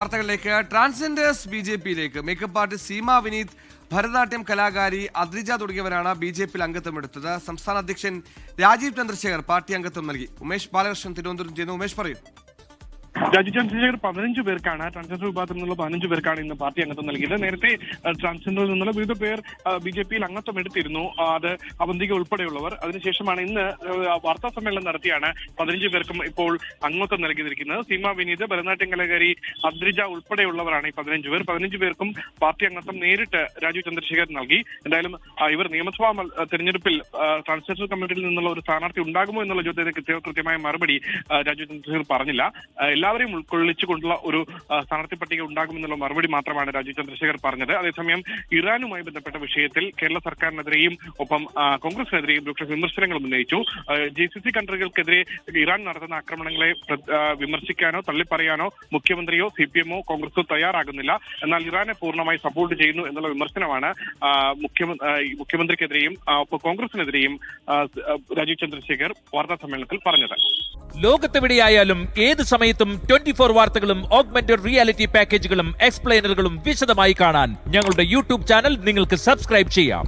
വാർത്തകളിലേക്ക് ട്രാൻസ്ജെൻഡേഴ്സ് ബിജെപിയിലേക്ക് makeup artist Seema Vineeth, Bharatanatyam കലാകാരി അദ്രിജ തുടങ്ങിയവരാണ് ബിജെപിയിൽ അംഗത്വം എടുത്തത്. സംസ്ഥാന അധ്യക്ഷൻ രാജീവ് ചന്ദ്രശേഖർ പാർട്ടി അംഗത്വം നൽകി. ഉമേഷ് ബാലകൃഷ്ണൻ തിരുവനന്തപുരം ചെയ്യുന്നു. ഉമേഷ് പറയൂ. രാജീവ് ചന്ദ്രശേഖർ 15 പേർക്കാണ് ട്രാൻസ്ജെൻഡർ വിഭാഗത്തിൽ നിന്നുള്ള 15 പേർക്കാണ് ഇന്ന് പാർട്ടി അംഗത്വം നൽകിയത്. നേരത്തെ ട്രാൻസ്ജെൻഡറിൽ നിന്നുള്ള വിവിധ പേർ ബിജെപിയിൽ അംഗത്വം എടുത്തിരുന്നു, അത് അവന്തിക ഉൾപ്പെടെയുള്ളവർ. അതിനുശേഷമാണ് ഇന്ന് വാർത്താ സമ്മേളനം നടത്തിയാണ് 15 പേർക്കും ഇപ്പോൾ അംഗത്വം നൽകിയിരിക്കുന്നത്. സീമ വിനീത്, ഭരതനാട്യം കലാകാരി അദ്രിജ ഉൾപ്പെടെയുള്ളവരാണ് ഈ 15 പേർ. 15 പേർക്കും പാർട്ടി അംഗത്വം നേരിട്ട് രാജീവ് ചന്ദ്രശേഖർ നൽകി. എന്തായാലും ഇവർ നിയമസഭാ തെരഞ്ഞെടുപ്പിൽ ട്രാൻസ്ജെൻഡർ കമ്മിറ്റിയിൽ നിന്നുള്ള ഒരു സ്ഥാനാർത്ഥി ഉണ്ടാകുമോ എന്നുള്ള ചോദ്യത്തിന് കൃത്യമായ മറുപടി രാജീവ് ചന്ദ്രശേഖർ പറഞ്ഞില്ല. എല്ലാവരെയും ഉൾക്കൊള്ളിച്ചുകൊണ്ടുള്ള ഒരു സ്ഥാനാർത്ഥി പട്ടിക ഉണ്ടാകുമെന്നുള്ള മറുപടി മാത്രമാണ് രാജീവ് ചന്ദ്രശേഖർ പറഞ്ഞത്. അതേസമയം ഇറാനുമായി ബന്ധപ്പെട്ട വിഷയത്തിൽ കേരള സർക്കാരിനെതിരെയും ഒപ്പം കോൺഗ്രസിനെതിരെയും രൂക്ഷ വിമർശനങ്ങൾ ഉന്നയിച്ചു. GCC കൺട്രികൾക്കെതിരെ ഇറാൻ നടത്തുന്ന ആക്രമണങ്ങളെ വിമർശിക്കാനോ തള്ളിപ്പറയാനോ മുഖ്യമന്ത്രിയോ CPM ഓ കോൺഗ്രസോ തയ്യാറാകുന്നില്ല. എന്നാൽ ഇറാനെ പൂർണ്ണമായി സപ്പോർട്ട് ചെയ്യുന്നു എന്നുള്ള വിമർശനമാണ് മുഖ്യമന്ത്രിക്കെതിരെയും ഒപ്പം കോൺഗ്രസിനെതിരെയും രാജീവ് ചന്ദ്രശേഖർ വാർത്താ സമ്മേളനത്തിൽ പറഞ്ഞത്. ലോകത്തെവിടെയായാലും ഏത് സമയത്തും 24 വാർത്തകളും ഓഗ്മെന്റഡ് റിയാലിറ്റി പാക്കേജുകളും എക്സ്പ്ലെയിനറുകളും വിശദമായി കാണാൻ ഞങ്ങളുടെ YouTube ചാനൽ നിങ്ങൾക്ക് സബ്സ്ക്രൈബ് ചെയ്യാം.